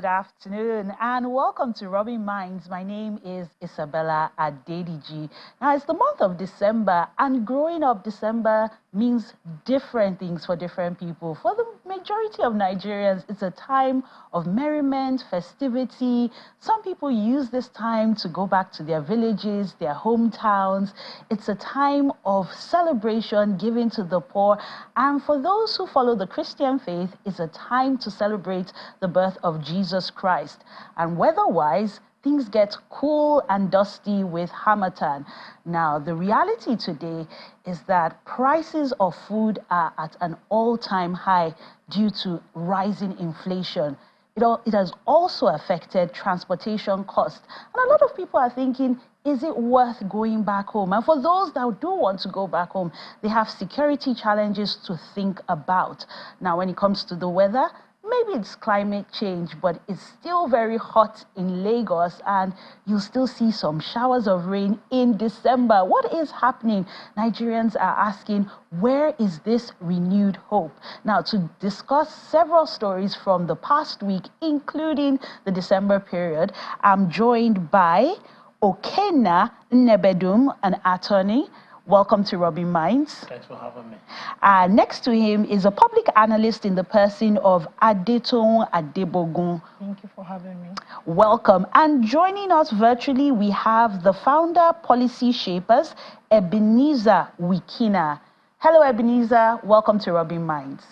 afternoon, and welcome to Rubbin Minds. My name is Isabella Adediji. Now, it's the month of December, and growing up, December means different things for different people. For the majority of Nigerians, it's a time of merriment, festivity. Some people use this time to go back to their villages, their hometowns. It's a time of celebration, giving to the poor. And for those who follow the Christian faith, it's a time to celebrate the birth of Jesus Christ. And weather-wise, things get cool and dusty with harmattan. Now, the reality today is that prices of food are at an all-time high due to rising inflation. It has also affected transportation costs. And a lot of people are thinking, is it worth going back home? And for those that do want to go back home, they have security challenges to think about. Now, when it comes to the weather, maybe it's climate change, but it's still very hot in Lagos, and you'll still see some showers of rain in December. What is happening? Nigerians are asking, where is this renewed hope? Now, to discuss several stories from the past week, including the December period, I'm joined by Okenna Nebedum, an attorney. Welcome to Rubbin Minds. Thanks for having me. Next to him is a public analyst in the person of Adetoun Adebogun. Thank you for having me. Welcome. And joining us virtually, we have the founder, Policy Shapers, Ebenezer Wikina. Hello, Ebenezer. Welcome to Rubbin Minds.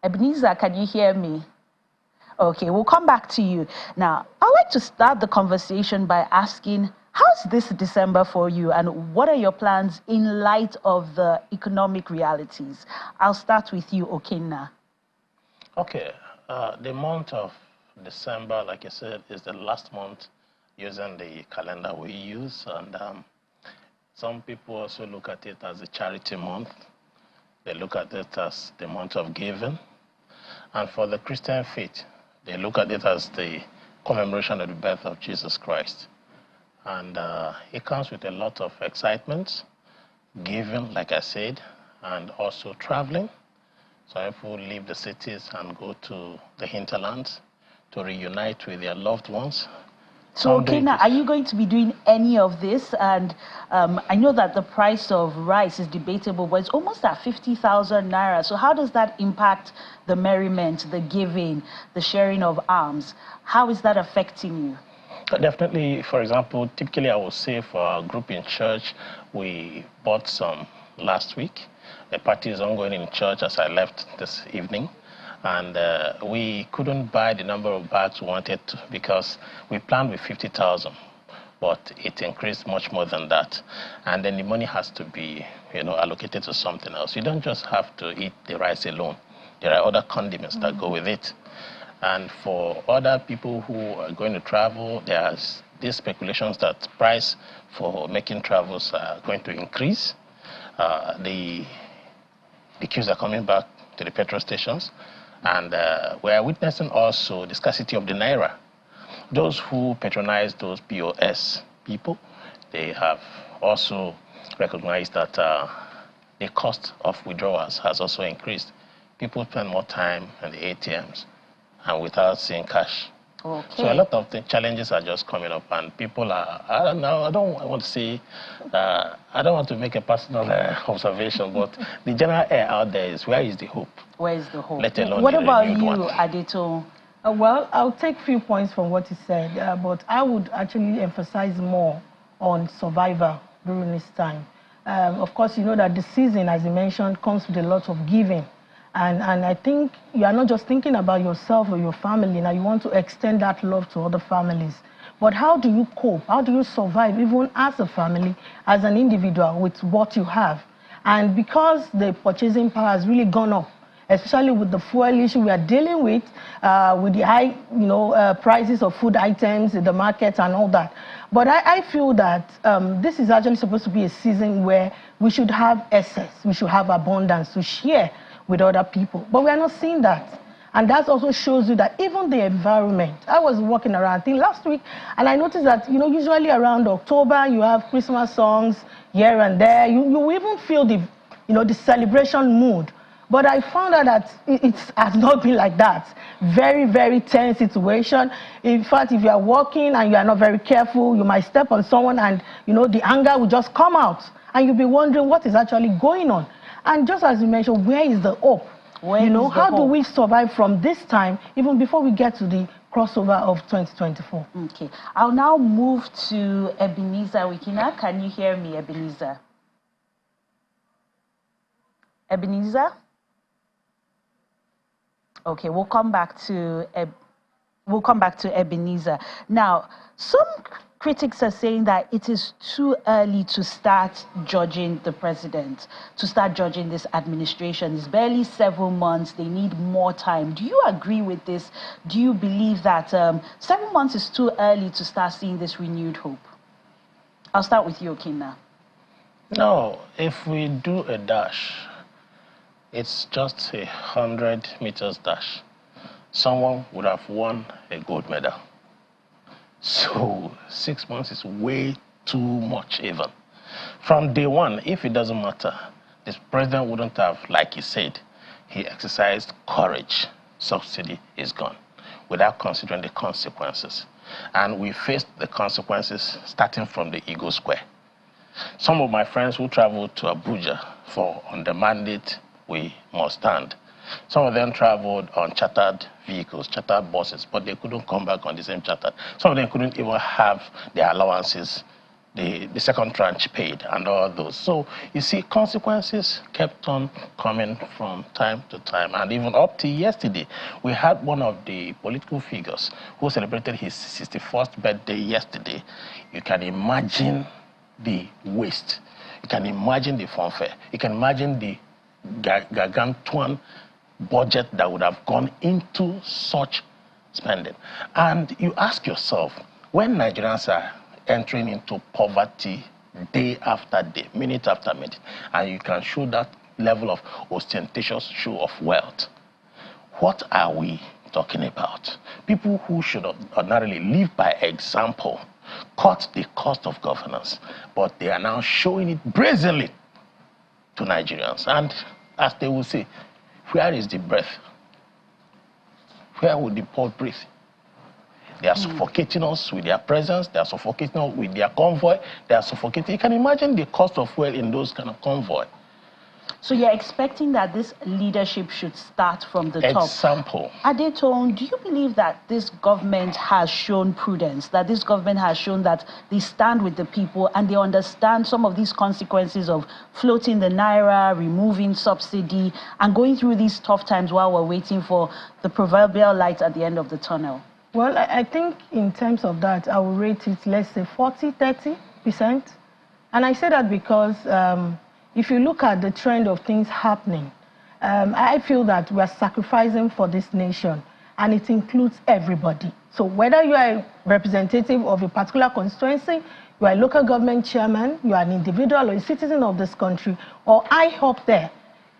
Ebenezer, can you hear me? Okay, we'll come back to you. Now, I'd like to start the conversation by asking, how's this December for you, and what are your plans in light of the economic realities? I'll start with you, Okenna. Okay, the month of December, like I said, is the last month using the calendar we use, and some people also look at it as a charity month. They look at it as the month of giving, and for the Christian faith, they look at it as the commemoration of the birth of Jesus Christ. And it comes with a lot of excitement, giving, like I said, and also traveling. So people leave the cities and go to the hinterlands to reunite with their loved ones. So, Okenna, are you going to be doing any of this? And I know that the price of rice is debatable, but it's almost at 50,000 naira. So how does that impact the merriment, the giving, the sharing of arms? How is that affecting you? Definitely, for example, typically I would say for our group in church, we bought some last week. The party is ongoing in church as I left this evening. And we couldn't buy the number of bags we wanted to because we planned with 50,000, but it increased much more than that. And then the money has to be, allocated to something else. You don't just have to eat the rice alone. There are other condiments that go with it. And for other people who are going to travel, there's these speculations that price for making travels are going to increase. The queues are coming back to the petrol stations. And we are witnessing also the scarcity of the naira. Those who patronize those POS people, they have also recognized that the cost of withdrawals has also increased. People spend more time in the ATMs and without seeing cash. Okay. So a lot of the challenges are just coming up, and people are, I don't know, I don't want to say, I don't want to make a personal observation, but the general air out there is, where is the hope? Where is the hope? Let alone what about you, Adetoun? Well, I'll take a few points from what you said, but I would actually emphasize more on survival during this time. Of course, you know that the season, as you mentioned, comes with a lot of giving. And I think you are not just thinking about yourself or your family. Now you want to extend that love to other families. But how do you cope? How do you survive, even as a family, as an individual, with what you have? And because the purchasing power has really gone up, especially with the fuel issue we are dealing with the high prices of food items in the markets and all that. But I feel that this is actually supposed to be a season where we should have excess, we should have abundance to share with other people. But we are not seeing that. And that also shows you that even the environment. I was walking around, I think last week, and I noticed that, usually around October, you have Christmas songs here and there. You even feel the celebration mood. But I found out that it has not been like that. Very, very tense situation. In fact, if you are walking and you are not very careful, you might step on someone and, the anger will just come out. And you'll be wondering what is actually going on. And just as you mentioned, where is the hope? How do we survive from this time, even before we get to the crossover of 2024? Okay. I'll now move to Ebenezer Wikina. Can you hear me, Ebenezer? Ebenezer? Okay, we'll come back to Ebenezer. Now, some critics are saying that it is too early to start judging the president, to start judging this administration. It's barely 7 months. They need more time. Do you agree with this? Do you believe that 7 months is too early to start seeing this renewed hope? I'll start with you, Okinna. No, if we do a dash, it's just 100 meters dash. Someone would have won a gold medal. So 6 months is way too much even. From day one, if it doesn't matter, this president wouldn't have, like he said, he exercised courage. Subsidy is gone without considering the consequences. And we faced the consequences starting from the Eagle Square. Some of my friends who traveled to Abuja for on the mandate we must stand. Some of them traveled on chartered vehicles, chartered buses, but they couldn't come back on the same chartered. Some of them couldn't even have their allowances, the second tranche paid, and all those. So you see, consequences kept on coming from time to time. And even up to yesterday, we had one of the political figures who celebrated his 61st birthday yesterday. You can imagine the waste. You can imagine the fanfare. You can imagine the gargantuan budget that would have gone into such spending. And you ask yourself, when Nigerians are entering into poverty day after day, minute after minute, and you can show that level of ostentatious show of wealth, what are we talking about? People who should ordinarily live by example cut the cost of governance, but they are now showing it brazenly to Nigerians. And as they will say, where is the breath? Where would the poor breathe? They are suffocating us with their presence. They are suffocating us with their convoy. They are suffocating. You can imagine the cost of fuel in those kind of convoy. So you're expecting that this leadership should start from the top. Example. Adetoyin, do you believe that this government has shown prudence, that this government has shown that they stand with the people and they understand some of these consequences of floating the naira, removing subsidy, and going through these tough times while we're waiting for the proverbial light at the end of the tunnel? Well, I think in terms of that, I will rate it, let's say, 40-30%. And I say that because if you look at the trend of things happening, I feel that we are sacrificing for this nation, and it includes everybody. So whether you are a representative of a particular constituency, you are a local government chairman, you are an individual or a citizen of this country, or I hope there,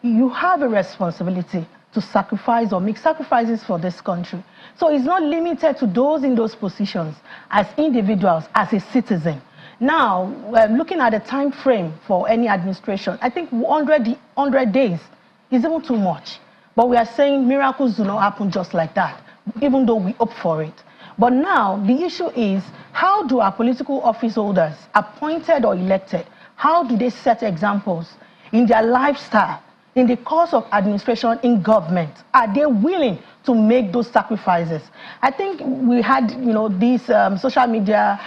you have a responsibility to sacrifice or make sacrifices for this country. So it's not limited to those in those positions as individuals, as a citizen. Now, looking at the time frame for any administration, I think 100 days is even too much. But we are saying miracles do not happen just like that, even though we hope for it. But now, the issue is, how do our political office holders, appointed or elected, how do they set examples in their lifestyle, in the course of administration in government? Are they willing to make those sacrifices? I think we had, these social media,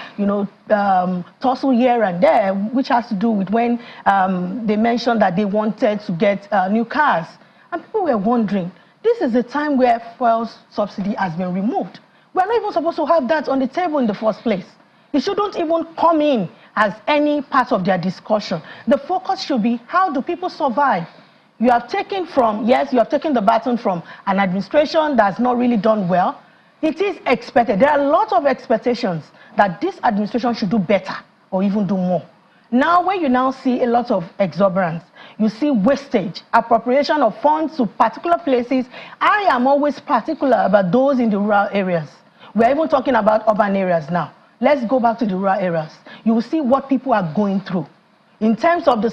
tussle here and there, which has to do with when they mentioned that they wanted to get new cars. And people were wondering, this is the time where fuel subsidy has been removed. We're not even supposed to have that on the table in the first place. It shouldn't even come in as any part of their discussion. The focus should be, how do people survive? You have taken you have taken the baton from an administration that's not really done well. It is expected. There are a lot of expectations that this administration should do better or even do more. Now, when you now see a lot of exuberance, you see wastage, appropriation of funds to particular places. I am always particular about those in the rural areas. We're even talking about urban areas now. Let's go back to the rural areas. You will see what people are going through. in terms of the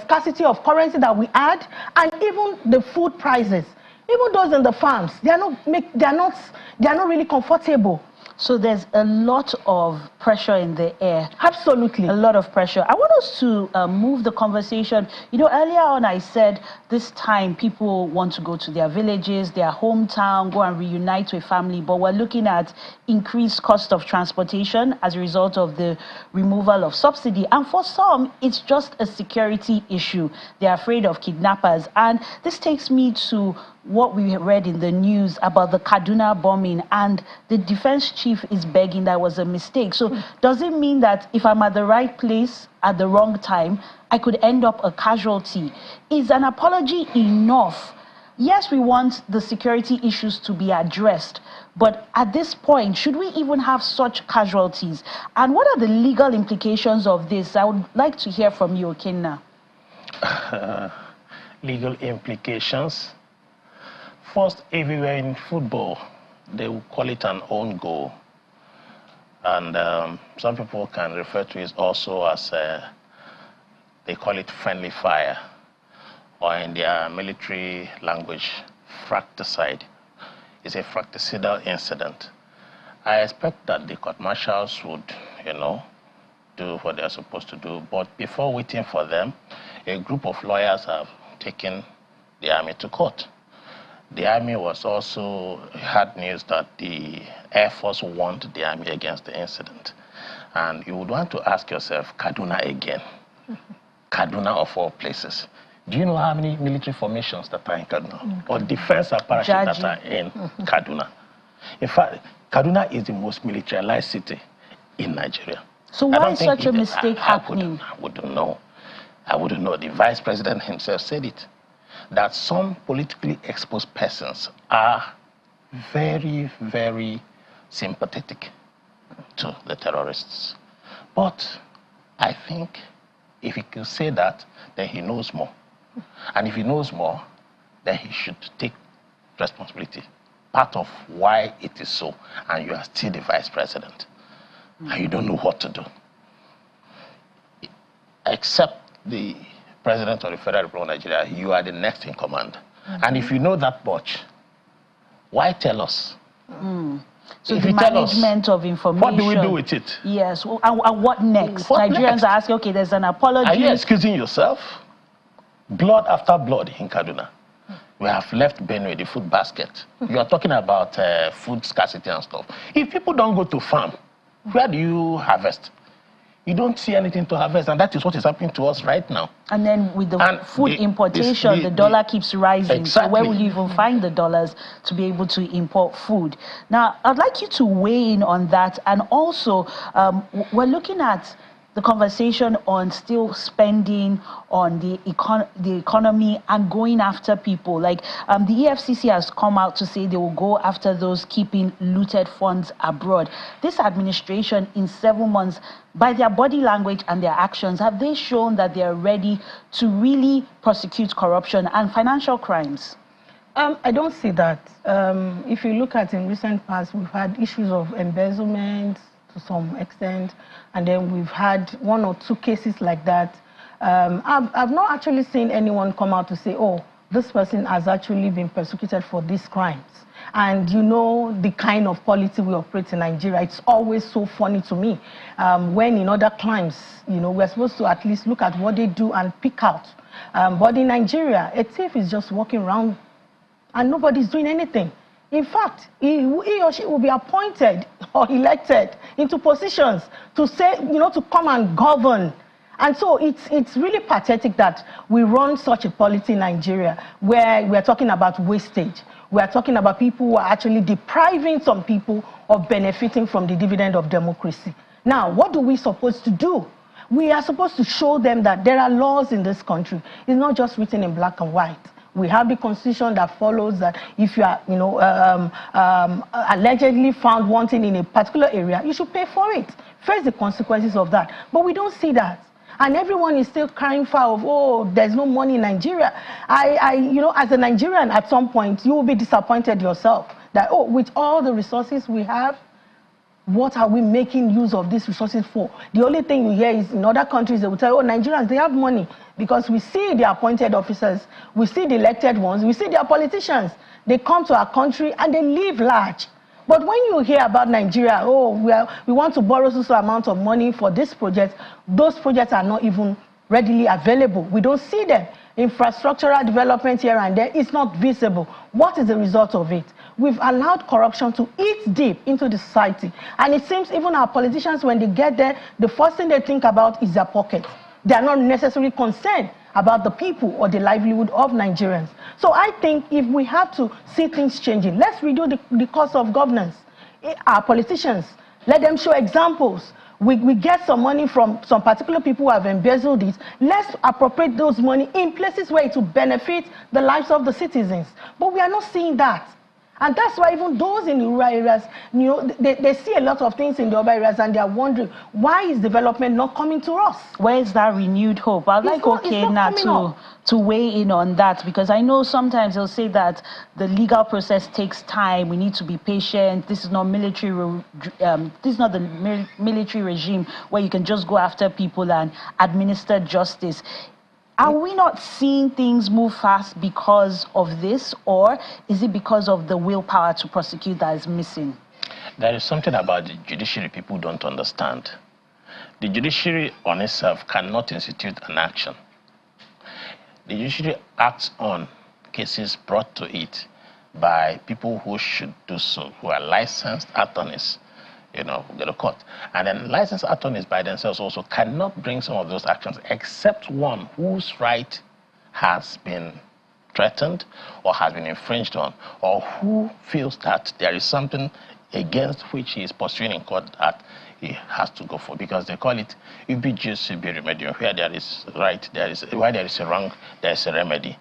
scarcity of currency that we had, and even the food prices. Even those in the farms, they are not really comfortable. So there's a lot of pressure in the air. Absolutely. A lot of pressure. I want us to move the conversation. You know, earlier on I said this time people want to go to their villages, their hometown, go and reunite with family, but we're looking at increased cost of transportation as a result of the removal of subsidy. And for some, it's just a security issue. They're afraid of kidnappers. And this takes me to what we read in the news about the Kaduna bombing, and the defense chief is begging that was a mistake. So does it mean that if I'm at the right place at the wrong time, I could end up a casualty? Is an apology enough? Yes, we want the security issues to be addressed, but at this point, should we even have such casualties? And what are the legal implications of this? I would like to hear from you, Okenna. Legal implications? First, everywhere in football, they will call it an own goal. And some people can refer to it also as, they call it friendly fire, or in their military language, fratricide. It's a fratricidal incident. I expect that the court martials would, do what they're supposed to do. But before waiting for them, a group of lawyers have taken the army to court. The army was also had news that the Air Force warned the army against the incident. And you would want to ask yourself, Kaduna again. Kaduna of all places. Do you know how many military formations that are in Kaduna? Or defense apparatus that are in Kaduna? In fact, Kaduna is the most militarized city in Nigeria. So why is such a mistake happening? I wouldn't know. I wouldn't know. The vice president himself said it, that some politically exposed persons are very, very sympathetic to the terrorists. But I think if he can say that, then he knows more. And if he knows more, then he should take responsibility. Part of why it is so, and you are still the vice president, and you don't know what to do. Except the President of the Federal Republic of Nigeria, you are the next in command. And if you know that much, why tell us? So if the management of information. What do we do with it? Yes, and what next? Nigerians are asking, okay, there's an apology. Are you excusing yourself? Blood after blood in Kaduna. We have left Benue, the food basket. You are talking about food scarcity and stuff. If people don't go to farm, where do you harvest? You don't see anything to harvest, and that is what is happening to us right now. And then with the food importation, the dollar keeps rising. Exactly. So where will you even find the dollars to be able to import food? Now, I'd like you to weigh in on that. And also, we're looking at the conversation on still spending on the economy and going after people. Like the EFCC has come out to say they will go after those keeping looted funds abroad. This administration in 7 months, by their body language and their actions, have they shown that they are ready to really prosecute corruption and financial crimes? I don't see that. If you look at in recent past, we've had issues of embezzlement to some extent, and then we've had 1 or 2 cases like that. I've not actually seen anyone come out to say, oh, this person has actually been persecuted for these crimes. And you know the kind of policy we operate in Nigeria, it's always so funny to me. When in other crimes, we're supposed to at least look at what they do and pick out. But in Nigeria, a thief is just walking around and nobody's doing anything. In fact, he or she will be appointed or elected into positions to say, to come and govern. And so it's really pathetic that we run such a policy in Nigeria where we're talking about wastage. We're talking about people who are actually depriving some people of benefiting from the dividend of democracy. Now, what are we supposed to do? We are supposed to show them that there are laws in this country. It's not just written in black and white. We have the constitution that follows that if you are, allegedly found wanting in a particular area, you should pay for it. Face the consequences of that. But we don't see that. And everyone is still crying foul of, oh, there's no money in Nigeria. As a Nigerian, at some point, you will be disappointed yourself that, oh, with all the resources we have, What are we making use of these resources for? The only thing you hear is in other countries, they will tell you, oh, Nigerians, they have money. Because we see the appointed officers, we see the elected ones, we see their politicians. They come to our country and they live large. But when you hear about Nigeria, oh, we want to borrow so amount of money for this project, those projects are not even readily available. We don't see them. Infrastructural development here and there is not visible. What is the result of it? We've allowed corruption to eat deep into the society. And it seems even our politicians, when they get there, the first thing they think about is their pockets. They are not necessarily concerned about the people or the livelihood of Nigerians. So I think if we have to see things changing, let's redo the course of governance. Our politicians, let them show examples. We get some money from some particular people who have embezzled it. Let's appropriate those money in places where it will benefit the lives of the citizens. But we are not seeing that. And that's why even those in the rural areas, you know, they see a lot of things in the urban areas and they are wondering, why is development not coming to us? Where is that renewed hope? I'd like Okena to weigh in on that, because I know sometimes they'll say that the legal process takes time. We need to be patient. This is not military. This is not the military regime where you can just go after people and administer justice. Are we not seeing things move fast because of this, or is it because of the willpower to prosecute that is missing? There is something about the judiciary people don't understand. The judiciary on itself cannot institute an action. The judiciary acts on cases brought to it by people who should do so, who are licensed attorneys, you know, go to court. And then licensed attorneys by themselves also cannot bring some of those actions except one whose right has been threatened or has been infringed on, or who feels that there is something against which he is pursuing in court that he has to go for, because they call it ubi jus ubi remedium. Where there is right, where there is a wrong, there is a remedy.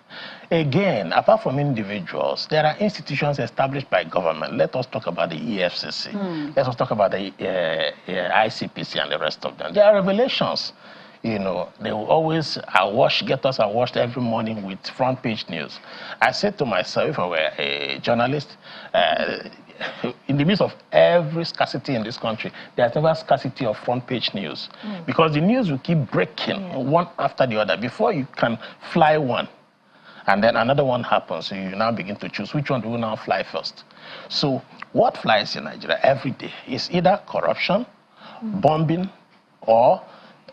Again, apart from individuals, there are institutions established by government. Let us talk about the EFCC. Let us talk about the ICPC and the rest of them. There are revelations. You know, they will always get us washed every morning with front page news. I said to myself, if I were a journalist, in the midst of every scarcity in this country, there's never scarcity of front page news. Because the news will keep breaking one after the other before you can fly one. And then another one happens, so you now begin to choose which one do you now fly first. So what flies in Nigeria every day is either corruption, bombing, or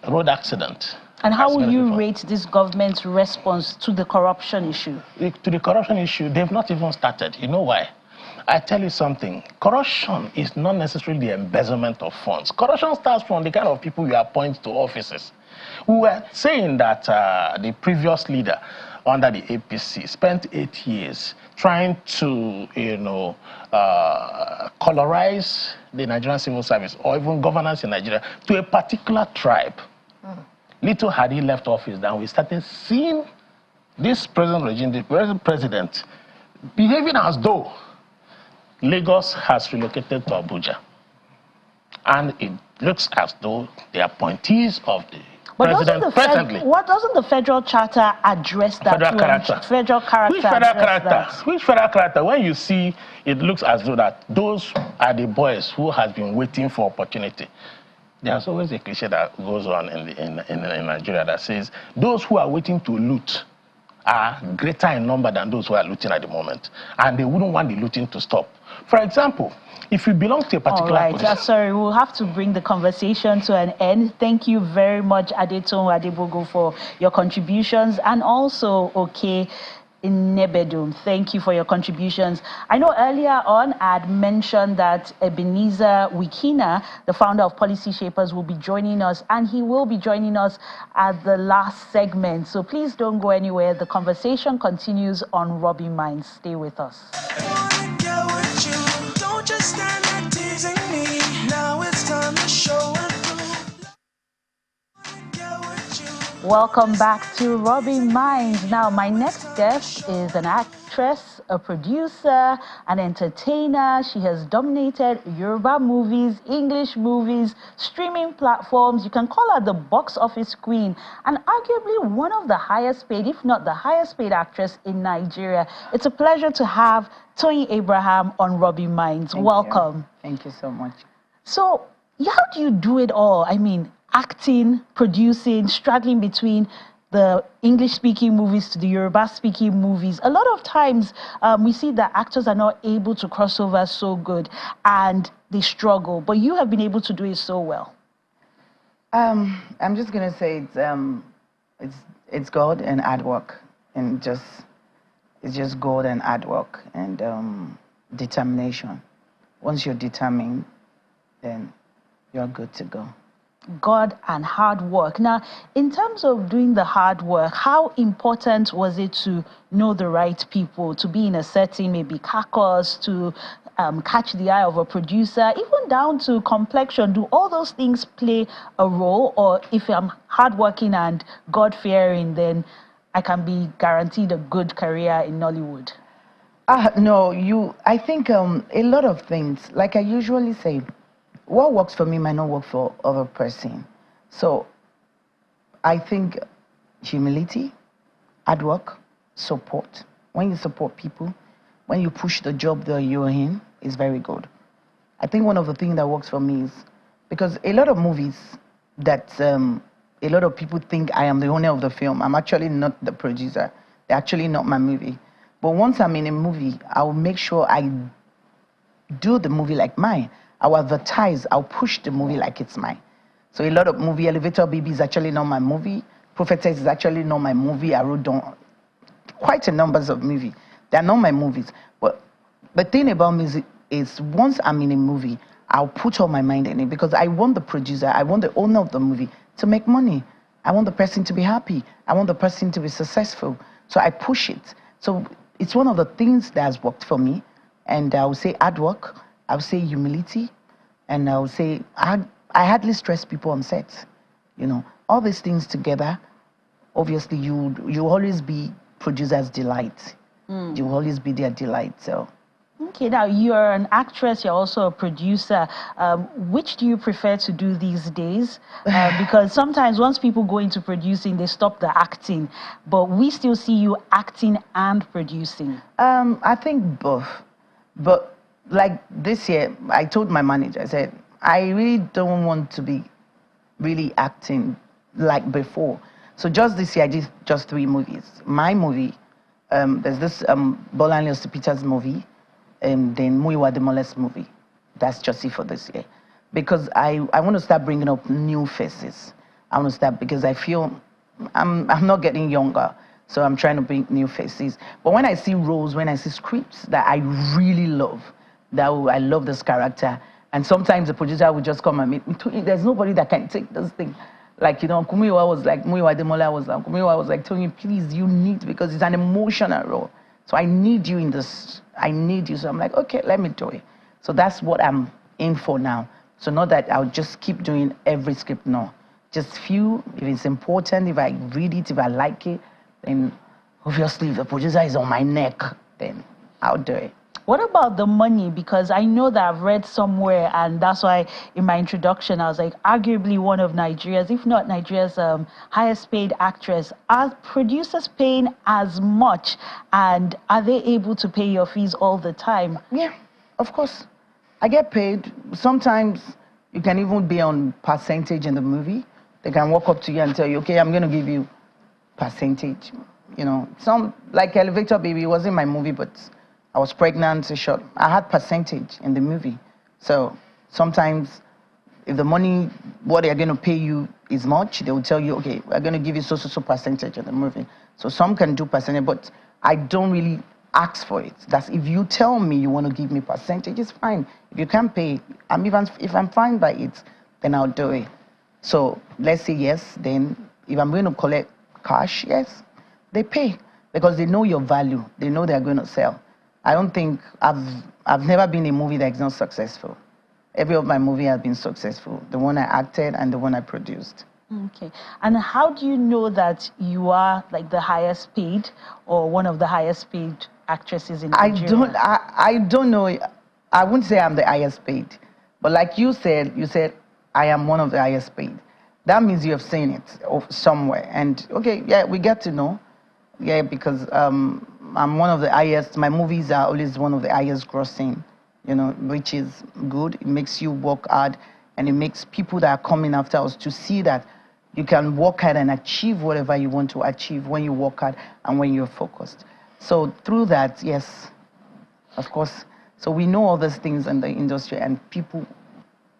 road accident. And how will you rate this government's response to the corruption issue? To the corruption issue, they've not even started. You know why? I tell you something, corruption is not necessarily the embezzlement of funds. Corruption starts from the kind of people you appoint to offices. We were saying that the previous leader under the APC spent 8 years trying to, colorize the Nigerian civil service or even governance in Nigeria to a particular tribe. Little had he left office, then we started seeing this present regime, the present president, behaving as though Lagos has relocated to Abuja. And it looks as though the appointees of the president presently... Doesn't the federal charter address that? Federal character. Federal character. Which federal character? Which federal character? When you see, it looks as though that those are the boys who has been waiting for opportunity. There's always a cliche that goes on in Nigeria that says those who are waiting to loot are greater in number than those who are looting at the moment. And they wouldn't want the looting to stop. For example, if you belong to a particular position... Sorry, we'll have to bring the conversation to an end. Thank you very much, Adeton Adebogo, for your contributions. And also, in Nebedum, thank you for your contributions. I know earlier on I had mentioned that Ebenezer Wikina, the founder of Policy Shapers, will be joining us, and he will be joining us at the last segment. So please don't go anywhere. The conversation continues on Rubbin Minds. Stay with us. Welcome back to Rubbin Minds. Now, my next guest is an actress, a producer, an entertainer. She has dominated Yoruba movies, English movies, streaming platforms. You can call her the box office queen, and arguably one of the highest paid, if not the highest paid actress in Nigeria. It's a pleasure to have Toyin Abraham on Rubbin Minds. Welcome. Thank you so much. So how do you do it all? I mean, acting, producing, straddling between the English-speaking movies to the Yoruba-speaking movies. A lot of times we see that actors are not able to cross over so good and they struggle, but you have been able to do it so well. I'm just gonna say it's God and hard work, and it's just God and hard work and determination. Once you're determined, then you're good to go. God and hard work. Now, in terms of doing the hard work, how important was it to know the right people, to be in a setting, maybe caucus, to catch the eye of a producer, even down to complexion? Do all those things play a role? Or if I'm hardworking and God-fearing, then I can be guaranteed a good career in Nollywood? No, I think a lot of things, like I usually say, what works for me might not work for other person. So I think humility, hard work, support. When you support people, when you push the job that you're in, is very good. I think one of the things that works for me is because a lot of movies that a lot of people think I am the owner of the film. I'm actually not the producer. They're actually not my movie. But once I'm in a movie, I'll make sure I do the movie like mine. I'll advertise, I'll push the movie like it's mine. So a lot of movie, Elevator Baby is actually not my movie. Prophetess is actually not my movie. I wrote down quite a numbers of movies. They're not my movies. But the thing about music is once I'm in a movie, I'll put all my mind in it because I want the producer, I want the owner of the movie to make money. I want the person to be happy. I want the person to be successful. So I push it. So it's one of the things that has worked for me. And I would say hard work. I would say humility, and I would say I hardly stress people on set. You know, all these things together, obviously you always be producer's delight. You will always be their delight. So. Okay, now you're an actress, you're also a producer. Which do you prefer to do these days? Because sometimes once people go into producing, they stop the acting, but we still see you acting and producing. I think both, but like this year, I told my manager, I said, I really don't want to be really acting like before. So just this year, I did just 3 movies. My movie, there's this Bolanle Osipita's movie, and then Muiwa Demole's movie. That's just it for this year. Because I want to start bringing up new faces. I want to start, because I feel I'm not getting younger. So I'm trying to bring new faces. But when I see roles, when I see scripts that I really love, I love this character. And sometimes the producer would just come and meet me. There's nobody that can take this thing. Like, you know, Muiwa was like, Muiwa was like, Toyin, please, you need, because it's an emotional role. So I need you in this. I need you. So I'm like, okay, let me do it. So that's what I'm in for now. So not that I'll just keep doing every script, no. Just few, if it's important, if I read it, if I like it, then obviously if the producer is on my neck, then I'll do it. What about the money? Because I know that I've read somewhere, and that's why in my introduction I was like, arguably one of Nigeria's, if not Nigeria's highest paid actress. Are producers paying as much, and are they able to pay your fees all the time? Yeah, of course. I get paid. Sometimes you can even be on percentage in the movie. They can walk up to you and tell you, okay, I'm going to give you percentage. You know, some, like Elevator Baby, it wasn't my movie, but I was pregnant, so short. I had percentage in the movie. So sometimes if the money, what they're going to pay you is much, they will tell you, okay, we're going to give you so percentage in the movie. So some can do percentage, but I don't really ask for it. That's if you tell me you want to give me percentage, it's fine. If you can't pay, if I'm fine by it, then I'll do it. So let's say yes, then if I'm going to collect cash, yes, they pay because they know your value. They know they're going to sell. I don't think I've never been in a movie that's not successful. Every of my movie has been successful. The one I acted and the one I produced. Okay. And how do you know that you are like the highest paid or one of the highest paid actresses in Nigeria? I don't know. I wouldn't say I'm the highest paid. But like you said I am one of the highest paid. That means you have seen it somewhere. And okay, yeah, we get to know. Yeah, because I'm one of the highest. My movies are always one of the highest grossing, you know, which is good. It makes you work hard, and it makes people that are coming after us to see that you can work hard and achieve whatever you want to achieve when you work hard and when you're focused. So through that, yes, of course. So we know all these things in the industry, and people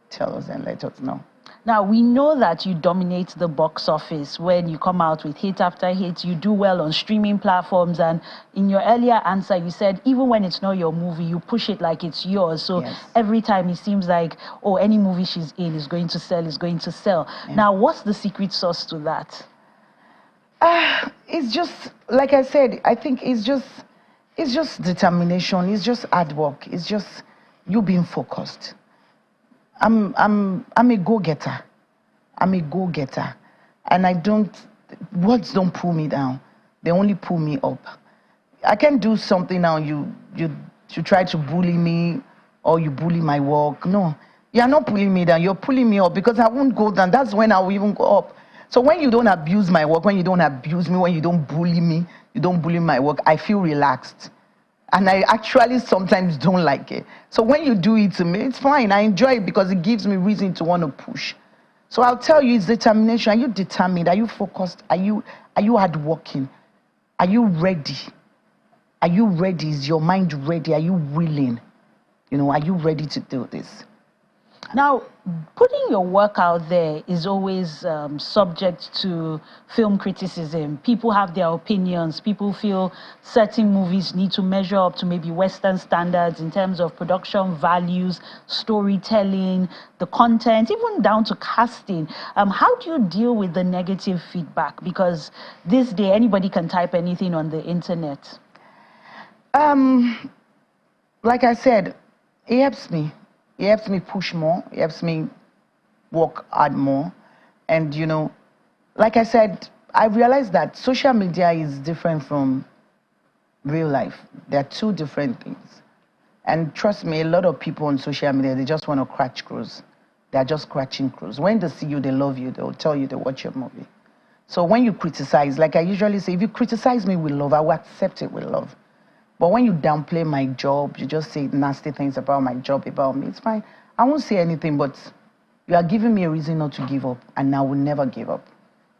tell us and let us know. Now, we know that you dominate the box office when you come out with hit after hit. You do well on streaming platforms. And in your earlier answer, you said even when it's not your movie, you push it like it's yours. So Yes. every time it seems like, oh, any movie she's in is going to sell, is going to sell. Yeah. Now, what's the secret sauce to that? It's just, like I said, I think it's just determination. It's just hard work. It's just you being focused. I'm a go-getter. I'm a go-getter. And words don't pull me down. They only pull me up. I can't do something now, you try to bully me or you bully my work. No, you're not pulling me down. You're pulling me up, because I won't go down. That's when I will even go up. So when you don't abuse my work, when you don't abuse me, when you don't bully me, you don't bully my work, I feel relaxed. And I actually sometimes don't like it. So when you do it to me, it's fine. I enjoy it because it gives me reason to want to push. So I'll tell you, it's determination. Are you determined? Are you focused? Are you hardworking? Are you ready? Are you ready? Is your mind ready? Are you willing? You know, are you ready to do this? Now, putting your work out there is always subject to film criticism. People have their opinions. People feel certain movies need to measure up to maybe Western standards in terms of production values, storytelling, the content, even down to casting. How do you deal with the negative feedback? Because this day, anybody can type anything on the internet. Like I said, it helps me. It helps me push more. It helps me work hard more. And, you know, like I said, I realized that social media is different from real life. They're two different things. And trust me, a lot of people on social media, they just want to scratch crews. They're just scratching crews. When they see you, they love you. They'll tell you they watch your movie. So when you criticize, like I usually say, if you criticize me with love, I will accept it with love. But when you downplay my job, you just say nasty things about my job, about me, it's fine. I won't say anything, but you are giving me a reason not to give up, and I will never give up.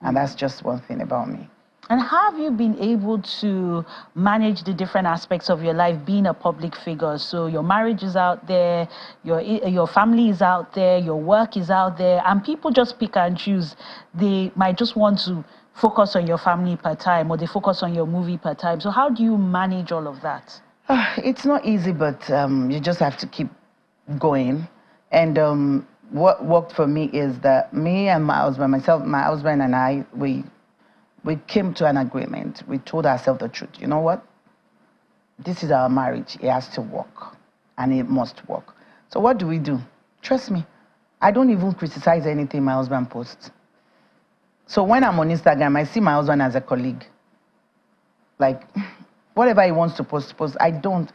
And that's just one thing about me. And how have you been able to manage the different aspects of your life being a public figure? So your marriage is out there, your family is out there, your work is out there, and people just pick and choose. They might just want to focus on your family per time, or they focus on your movie per time. So how do you manage all of that? It's not easy, but you just have to keep going. And what worked for me is that me and my husband and I, we came to an agreement. We told ourselves the truth. You know what? This is our marriage. It has to work, and it must work. So what do? Trust me, I don't even criticize anything my husband posts. So when I'm on Instagram, I see my husband as a colleague. Like, whatever he wants to post. I don't.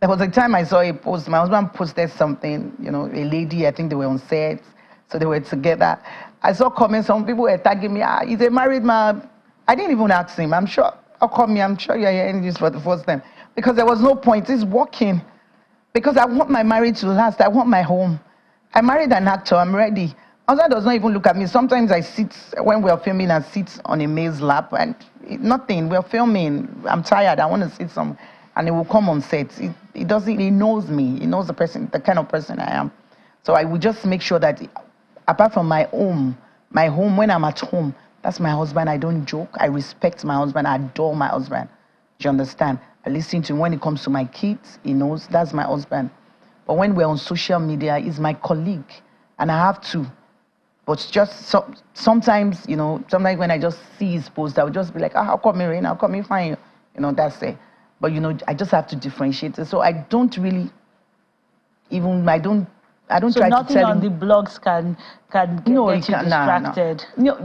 There was a time I saw a post. My husband posted something, you know, a lady, I think they were on set, so they were together. I saw comments, some people were tagging me, he's a married man. I didn't even ask him. I'm sure you're hearing this for the first time. Because there was no point. It's working. Because I want my marriage to last. I want my home. I married an actor. I'm ready. Husband does not even look at me. Sometimes I sit, when we're filming, I sit on a male's lap and nothing. We're filming. I'm tired. I want to sit somewhere. And he will come on set. He knows me. He knows the kind of person I am. So I will just make sure that apart from my home, when I'm at home, that's my husband. I don't joke. I respect my husband. I adore my husband. Do you understand? I listen to him. When it comes to my kids, he knows that's my husband. But when we're on social media, he's my colleague. And I have to. But just sometimes, you know, sometimes when I just see his post, I would just be like, how come Irene? How come you find, you know, that's it. But, you know, I just have to differentiate it. So I don't really even, I don't try to tell him. So nothing on the blogs can get you distracted? No,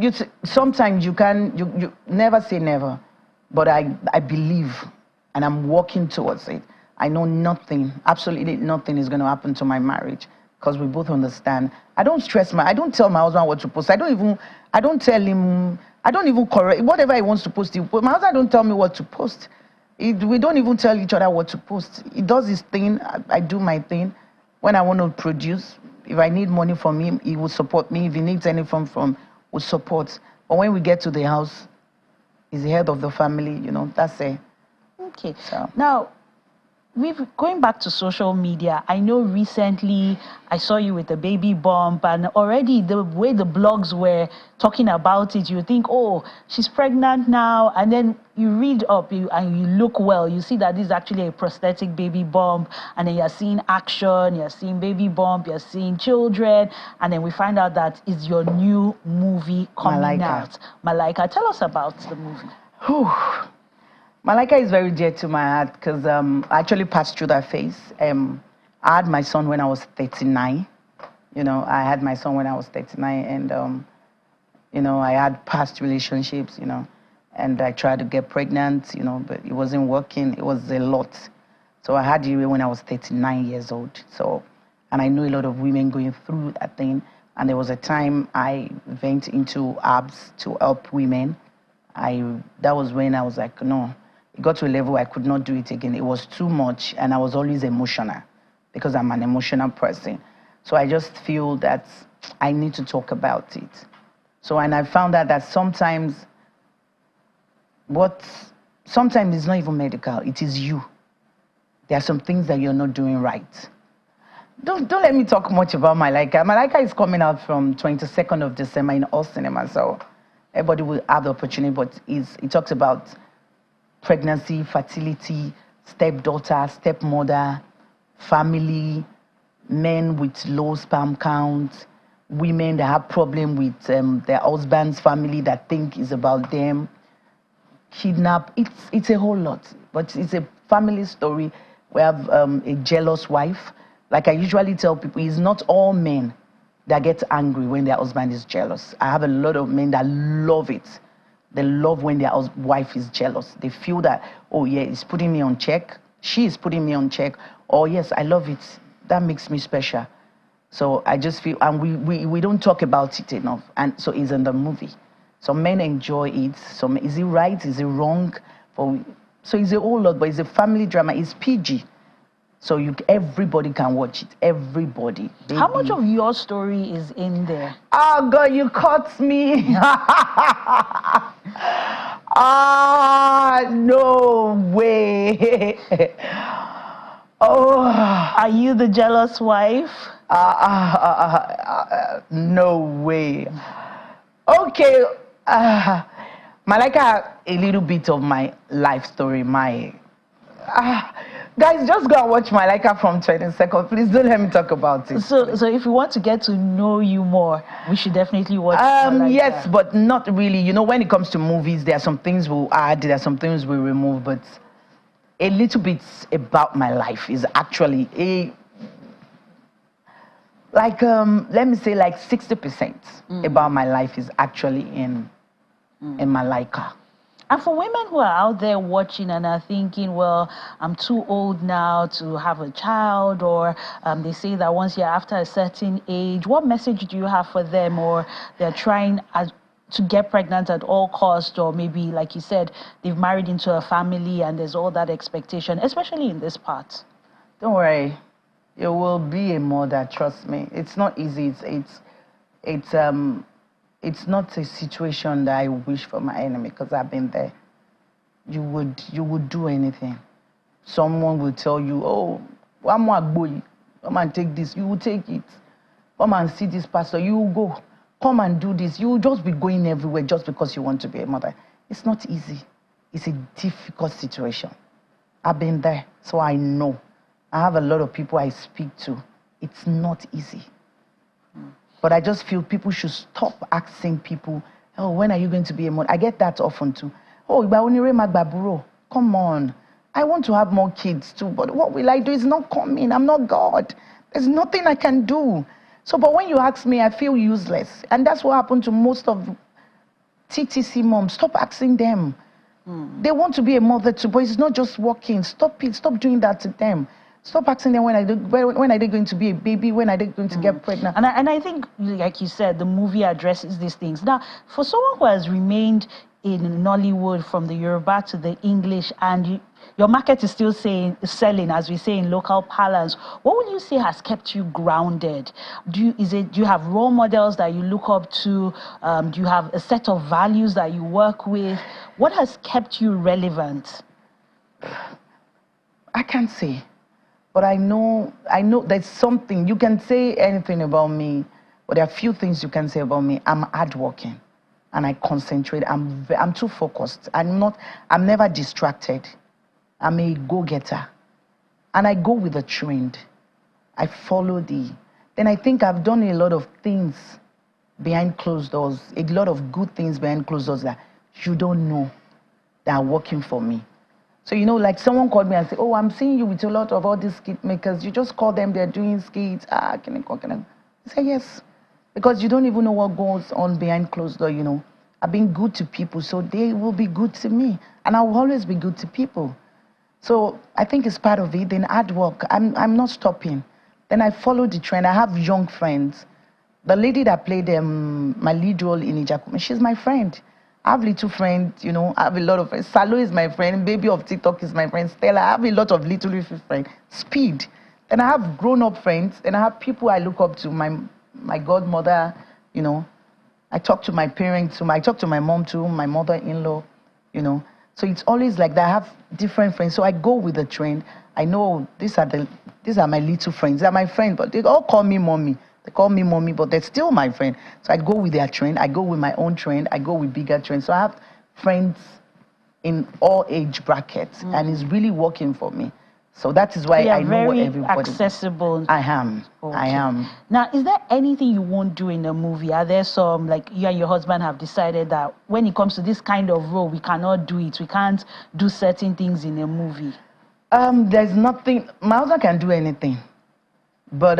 sometimes you can, you never say never. But I believe, and I'm working towards it. I know nothing, absolutely nothing is going to happen to my marriage. Because we both understand. I don't tell my husband what to post. I don't tell him, I don't even correct, whatever he wants to post. My husband don't tell me what to post. We don't even tell each other what to post. He does his thing, I do my thing, When I want to produce, if I need money from him, he will support me. If he needs anything from, will support. But when we get to the house, he's the head of the family, you know, that's it. Okay. So. Now, going back to social media, I know recently I saw you with the baby bump, and already the way the blogs were talking about it, you think, oh, she's pregnant now, and then you read up and you look well, you see that this is actually a prosthetic baby bump, and then you're seeing action, you're seeing baby bump, you're seeing children, and then we find out that it's your new movie coming out. Malaika, tell us about the movie. Whew. Malaika is very dear to my heart because I actually passed through that phase. I had my son when I was 39. You know, I had my son when I was 39, and you know, I had past relationships, you know, and I tried to get pregnant, you know, but it wasn't working. It was a lot. So I had it when I was 39 years old. So, and I knew a lot of women going through that thing. And there was a time I went into abs to help women. That was when I was like, no. It got to a level I could not do it again. It was too much, and I was always emotional because I'm an emotional person. So I just feel that I need to talk about it. So, and I found out that sometimes it's not even medical, it is you. There are some things that you're not doing right. Don't let me talk much about Malaika. Malaika is coming out from 22nd of December in all cinemas, so everybody will have the opportunity, but it talks about pregnancy, fertility, stepdaughter, stepmother, family, men with low sperm count, women that have problem with their husband's family that think is about them, kidnap. It's a whole lot, but it's a family story. We have a jealous wife. Like I usually tell people, it's not all men that get angry when their husband is jealous. I have a lot of men that love it. They love when their wife is jealous. They feel that, oh yeah, it's putting me on check. She is putting me on check. Oh yes, I love it. That makes me special. So I just feel, and we don't talk about it enough. And so it's in the movie. Some men enjoy it. Some, is it right? Is it wrong? So it's a whole lot, but it's a family drama. It's PG. So everybody can watch it. Everybody. Baby. How much of your story is in there? Oh God, you caught me. No way. Oh. Are you the jealous wife? No way. Okay. Malaika, a little bit of my life story. Guys, just go and watch Malaika from 22nd. Please don't let me talk about it. So if you want to get to know you more, we should definitely watch Malaika. Yes, but not really. You know, when it comes to movies, there are some things we'll add, there are some things we'll remove, but a little bit about my life is actually let me say like 60% about my life is actually in Malaika. And for women who are out there watching and are thinking, well, I'm too old now to have a child, or they say that once you're after a certain age, what message do you have for them? Or they're trying to get pregnant at all costs, or maybe, like you said, they've married into a family and there's all that expectation, especially in this part. Don't worry, you will be a mother, trust me. It's not easy. It's not a situation that I wish for my enemy, because I've been there. You would do anything. Someone will tell you, oh, one more boy, come and take this. You will take it. Come and see this pastor. You will go. Come and do this. You will just be going everywhere just because you want to be a mother. It's not easy. It's a difficult situation. I've been there, so I know. I have a lot of people I speak to. It's not easy. But I just feel people should stop asking people, oh, when are you going to be a mother? I get that often too. Oh, come on. I want to have more kids too, but what will I do? It's not coming. I'm not God. There's nothing I can do. So, but when you ask me, I feel useless. And that's what happened to most of TTC moms. Stop asking them. They want to be a mother too, but it's not just working. Stop it. Stop doing that to them. Stop asking them when are they going to be a baby, when are they going to get pregnant. And I think, like you said, the movie addresses these things. Now, for someone who has remained in Nollywood from the Yoruba to the English, and your market is still selling, as we say in local parlance, what would you say has kept you grounded? Do you have role models that you look up to? Do you have a set of values that you work with? What has kept you relevant? I can't say. But I know there's something. You can say anything about me, but there are few things you can say about me. I'm hardworking, and I concentrate. I'm too focused. I'm never distracted. I'm a go-getter, and I go with the trend. I follow Then I think I've done a lot of things behind closed doors, a lot of good things behind closed doors that you don't know that are working for me. So, you know, like someone called me and said, oh, I'm seeing you with a lot of all these skit makers. You just call them, they're doing skits. Can I? I say, yes. Because you don't even know what goes on behind closed door, you know. I've been good to people, so they will be good to me. And I will always be good to people. So I think it's part of it. Then hard work. I'm not stopping. Then I follow the trend. I have young friends. The lady that played my lead role in Ijakumi, she's my friend. I have little friends, you know, I have a lot of friends. Salo is my friend, Baby of TikTok is my friend, Stella. I have a lot of little friends. Speed. And I have grown-up friends, and I have people I look up to, my godmother, you know. I talk to my parents, I talk to my mom too, my mother-in-law, you know. So it's always like that. I have different friends. So I go with the trend. I know these are my little friends. They're my friends, but they all call me mommy. They call me mommy, but they're still my friend. So I go with their trend. I go with my own trend. I go with bigger trends. So I have friends in all age brackets, and it's really working for me. So that is why I know what everybody. Accessible. I am. Okay. I am. Now, is there anything you won't do in a movie? Are there some, like you and your husband have decided that when it comes to this kind of role, we cannot do it. We can't do certain things in a movie. There's nothing. My husband can do anything, but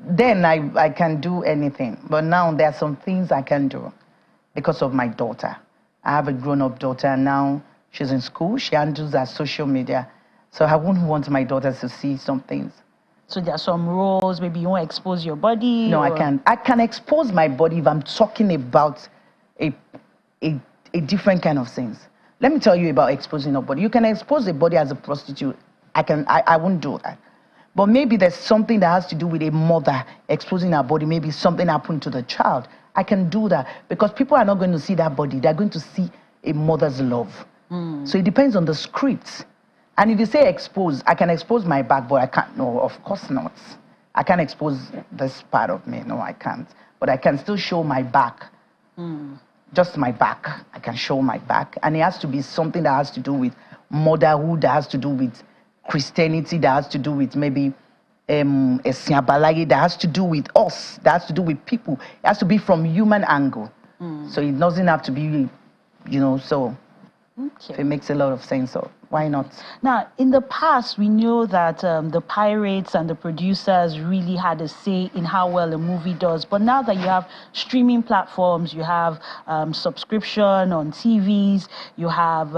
then I can do anything. But now there are some things I can do because of my daughter. I have a grown-up daughter, and now she's in school. She handles her social media. So I wouldn't want my daughter to see some things. So there are some roles, maybe you won't expose your body? No, I can. I can expose my body if I'm talking about a different kind of things. Let me tell you about exposing your body. You can expose a body as a prostitute. I won't do that. But maybe there's something that has to do with a mother exposing her body. Maybe something happened to the child. I can do that because people are not going to see that body. They're going to see a mother's love. So it depends on the script. And if you say expose, I can expose my back, but I can't. No, of course not. I can't expose this part of me. No, I can't. But I can still show my back. Just my back. I can show my back. And it has to be something that has to do with motherhood, that has to do with Christianity, that has to do with maybe that has to do with us, that has to do with people. It has to be from human angle. So it doesn't have to be, you know, so it makes a lot of sense. So why not? Now, in the past, we know that the pirates and the producers really had a say in how well a movie does. But now that you have streaming platforms, you have subscription on TVs, you have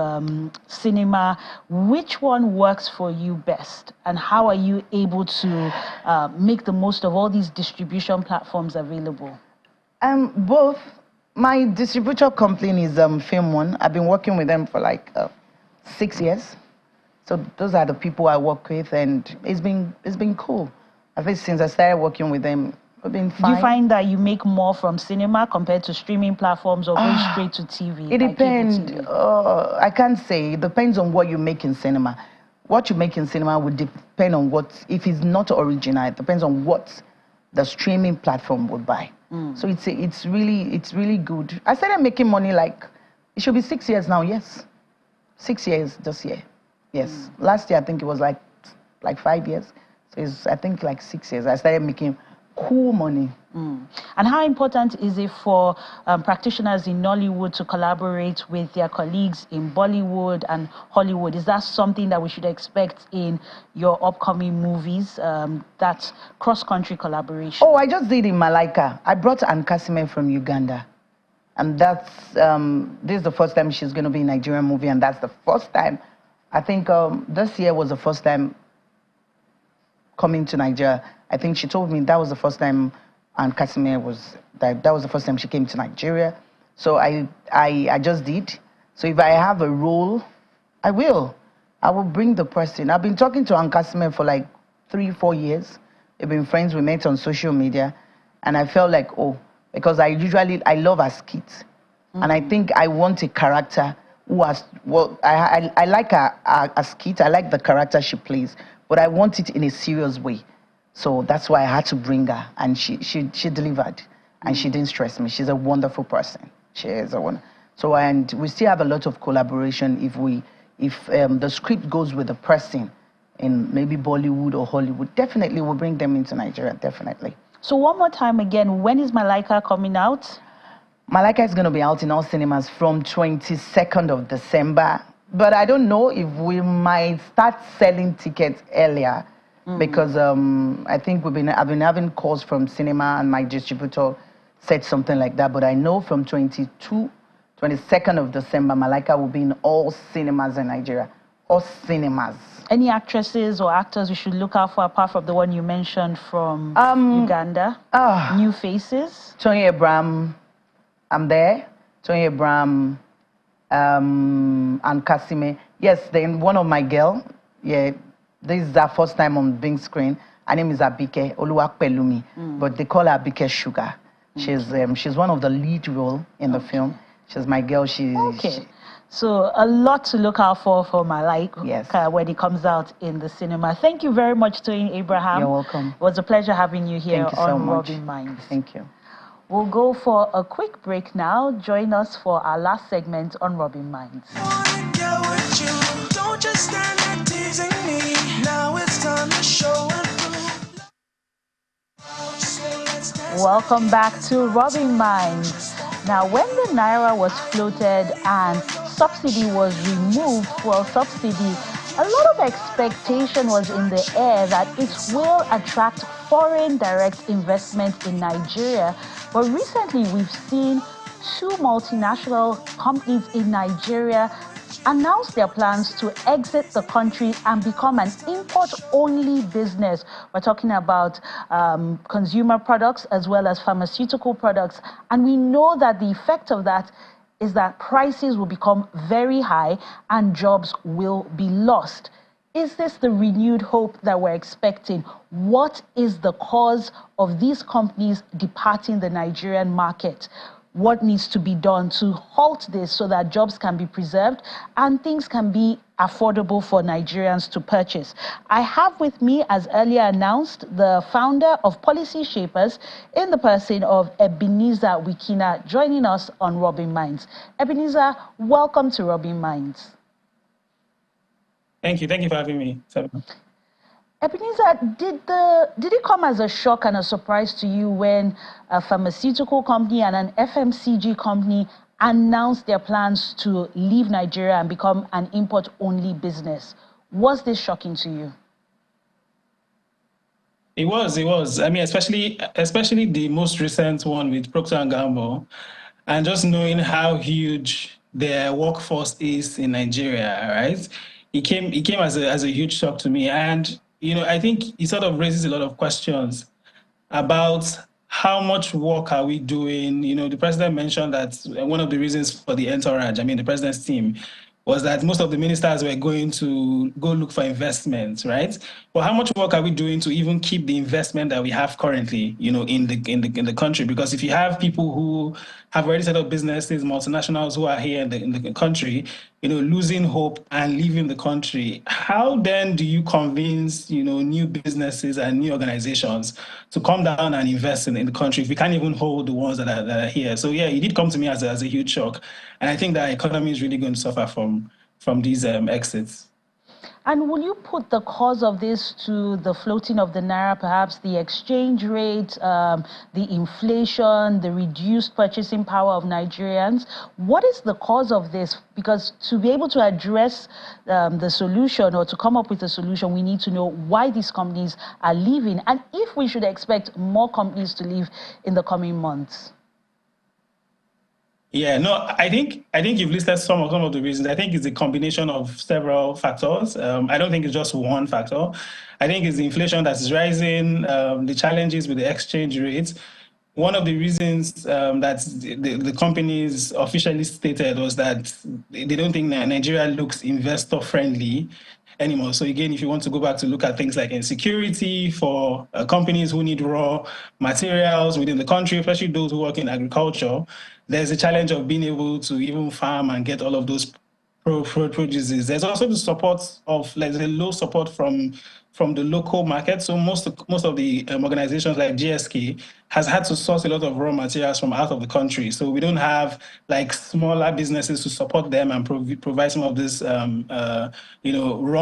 cinema, which one works for you best? And how are you able to make the most of all these distribution platforms available? Both. My distributor company is Film One. I've been working with them for like 6 years. So those are the people I work with, and it's been cool. I think since I started working with them, it's been fine. Do you find that you make more from cinema compared to streaming platforms or going straight to TV? It depends. I can't say. It depends on what you make in cinema. What you make in cinema would depend on what, if it's not original, it depends on what the streaming platform would buy. So it's really good. I started making money like, it should be 6 years now, yes. 6 years this year, yes. Last year, I think it was like 5 years. So it's, I think, like 6 years. I started making cool money. And how important is it for practitioners in Nollywood to collaborate with their colleagues in Bollywood and Hollywood? Is that something that we should expect in your upcoming movies, that cross-country collaboration? Oh, I just did in Malaika. I brought Ann Kasime from Uganda. And that's, this is the first time she's going to be in a Nigerian movie, and that's the first time I think this year was the first time coming to Nigeria. I think she told me that was the first time, and Casimir was that was the first time she came to Nigeria. So I just did. So if I have a role, I will. I will bring the person. I've been talking to Aunt Casimir for like 3-4 years. We've been friends. We met on social media, and I felt like, oh, because I love her skits, and I think I want a character who has, well, I like a skit. I like the character she plays, but I want it in a serious way. So that's why I had to bring her, and she delivered, and she didn't stress me. She's a wonderful person. She is a one. So, and we still have a lot of collaboration if the script goes with the person in maybe Bollywood or Hollywood. Definitely we'll bring them into Nigeria, definitely. So one more time again, when is Malaika coming out? Malaika is going to be out in all cinemas from 22nd of December. But I don't know if we might start selling tickets earlier because I think I've been having calls from cinema, and my distributor said something like that. But I know from 22nd of December, Malaika will be in all cinemas in Nigeria. All cinemas. Any actresses or actors we should look out for apart from the one you mentioned from Uganda? New faces? Toyin Abraham, I'm there. Toyin Abraham and Kasime. Yes, then one of my girl. Yeah, this is her first time on big screen. Her name is Abike Oluwapelumi, but they call her Abike Sugar. She's one of the lead role in the film. She's my girl. So a lot to look out for my when it comes out in the cinema. Thank you very much, Toyin Abraham. You're welcome. It was a pleasure having you here Thank you so on much. Rubbin Minds. Thank you. We'll go for a quick break now. Join us for our last segment on Rubbin Minds. Welcome back to Rubbin Minds. Now, when the Naira was floated and subsidy was removed, fuel subsidy, a lot of expectation was in the air that it will attract foreign direct investment in Nigeria. But recently, we've seen 2 multinational companies in Nigeria announce their plans to exit the country and become an import-only business. We're talking about consumer products as well as pharmaceutical products. And we know that the effect of that is that prices will become very high and jobs will be lost. Is this the renewed hope that we're expecting? What is the cause of these companies departing the Nigerian market? What needs to be done to halt this so that jobs can be preserved and things can be affordable for Nigerians to purchase? I have with me, as earlier announced, the founder of Policy Shapers in the person of Ebenezer Wikina, joining us on Rubbin Minds. Ebenezer, welcome to Rubbin Minds. Thank you for having me. Ebenezer, did it come as a shock and a surprise to you when a pharmaceutical company and an FMCG company announced their plans to leave Nigeria and become an import-only business? Was this shocking to you? It was. I mean, especially the most recent one with Procter & Gamble, and just knowing how huge their workforce is in Nigeria, right? It came as a huge shock to me. And I think it sort of raises a lot of questions about how much work are we doing. The president mentioned that one of the reasons for the entourage, the president's team, was that most of the ministers were going to go look for investments, right? But how much work are we doing to even keep the investment that we have currently, in the country? Because if you have people who have already set up businesses, multinationals who are here in the country, losing hope and leaving the country, how then do you convince, new businesses and new organizations to come down and invest in the country if we can't even hold the ones that are here? So yeah, it did come to me as a huge shock. And I think that economy is really going to suffer from these exits. And will you put the cause of this to the floating of the Naira, perhaps the exchange rate, the inflation, the reduced purchasing power of Nigerians? What is the cause of this? Because to be able to address the solution or to come up with a solution, we need to know why these companies are leaving and if we should expect more companies to leave in the coming months. Yeah, no, I think you've listed some of the reasons. I think it's a combination of several factors. I don't think it's just one factor. I think it's the inflation that is rising, the challenges with the exchange rates. One of the reasons that the companies officially stated was that they don't think that Nigeria looks investor friendly anymore. So again, if you want to go back to look at things like insecurity for companies who need raw materials within the country, especially those who work in agriculture, there's a challenge of being able to even farm and get all of those produces. There's also the support of, like, the low support from the local market. So most of the organizations like GSK has had to source a lot of raw materials from out of the country. So we don't have like smaller businesses to support them and provide some of this raw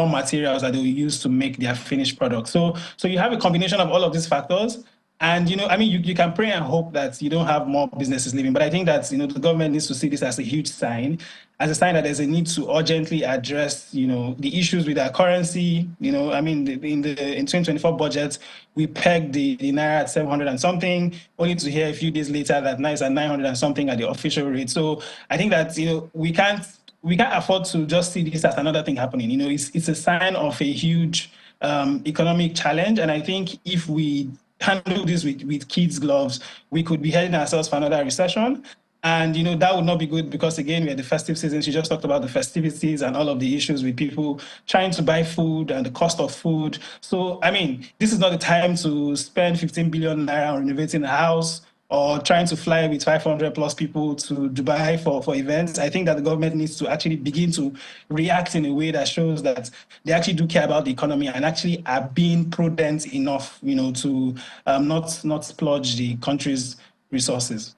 materials that they will use to make their finished product. So you have a combination of all of these factors. And, I mean, you can pray and hope that you don't have more businesses leaving. But I think that, the government needs to see this as a huge sign, as a sign that there's a need to urgently address, the issues with our currency. I mean, in 2024 budget, we pegged the naira at 700 and something, only to hear a few days later that now it's at 900 and something at the official rate. So I think that, we can't afford to just see this as another thing happening. It's a sign of a huge economic challenge. And I think if we handle this with kids' gloves, we could be heading ourselves for another recession. And, that would not be good because, again, we had the festive season. She just talked about the festivities and all of the issues with people trying to buy food and the cost of food. So, I mean, this is not the time to spend 15 billion naira on renovating a house or trying to fly with 500 plus people to Dubai for events. I think that the government needs to actually begin to react in a way that shows that they actually do care about the economy and actually are being prudent enough, to not splurge the country's resources.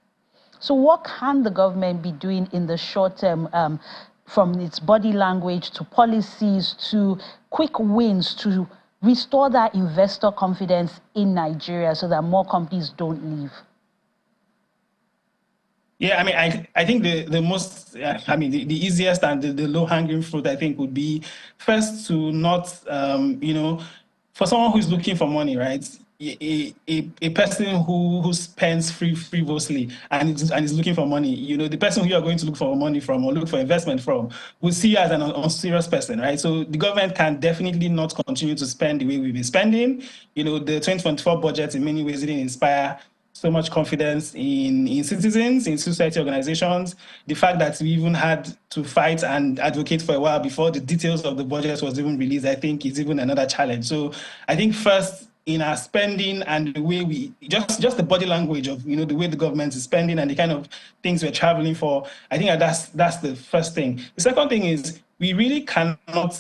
So what can the government be doing in the short term, from its body language to policies to quick wins to restore that investor confidence in Nigeria so that more companies don't leave? Yeah, I mean, I think the most, the easiest and the low-hanging fruit, I think, would be first to not, for someone who's looking for money, right? A person who spends frivolously and is looking for money, the person who you are going to look for money from or look for investment from will see you as an unserious person, right? So the government can definitely not continue to spend the way we've been spending. The 2024 budget in many ways didn't inspire so much confidence in citizens, in society organizations. The fact that we even had to fight and advocate for a while before the details of the budget was even released, I think is even another challenge. So I think first, in our spending and the way we just the body language of the way the government is spending and the kind of things we're traveling for, I think that's the first thing. The second thing is we really cannot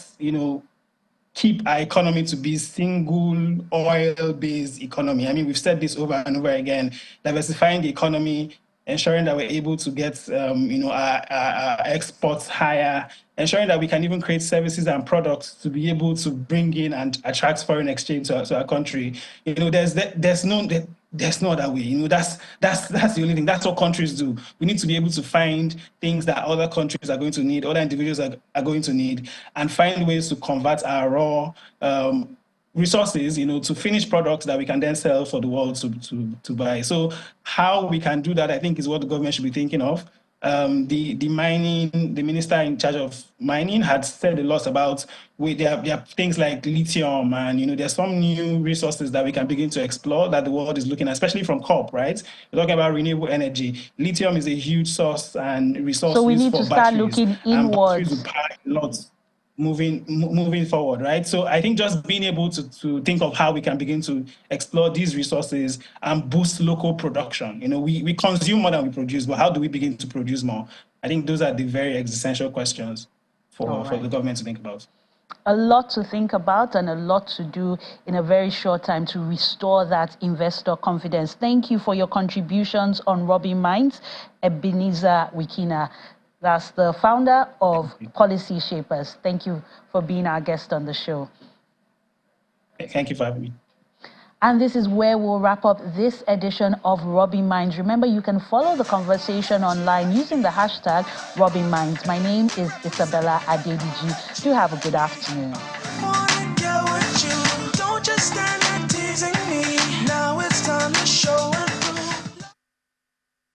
keep our economy to be single oil-based economy. I mean, we've said this over and over again, diversifying the economy, ensuring that we're able to get our exports higher, ensuring that we can even create services and products to be able to bring in and attract foreign exchange to our country. There's no other way. That's the only thing. That's what countries do. We need to be able to find things that other countries are going to need, other individuals are going to need, and find ways to convert our raw resources, to finished products that we can then sell for the world to buy. So how we can do that, I think, is what the government should be thinking of. The minister in charge of mining had said a lot about there are things like lithium and there's some new resources that we can begin to explore that the world is looking at, especially from COP, right? We're talking about renewable energy. Lithium is a huge source and resource so we used need for to start batteries, looking and batteries inwards. will power lots moving forward, right? So I think just being able to think of how we can begin to explore these resources and boost local production. We consume more than we produce, but how do we begin to produce more? I think those are the very existential questions for the government to think about. A lot to think about and a lot to do in a very short time to restore that investor confidence. Thank you for your contributions on Rubbin Minds, Ebenezer Wikina. That's the founder of Policy Shapers. Thank you for being our guest on the show. Thank you for having me. And this is where we'll wrap up this edition of Rubbin Minds. Remember, you can follow the conversation online using the hashtag Rubbin Minds. My name is Isabella Adediji. Do have a good afternoon.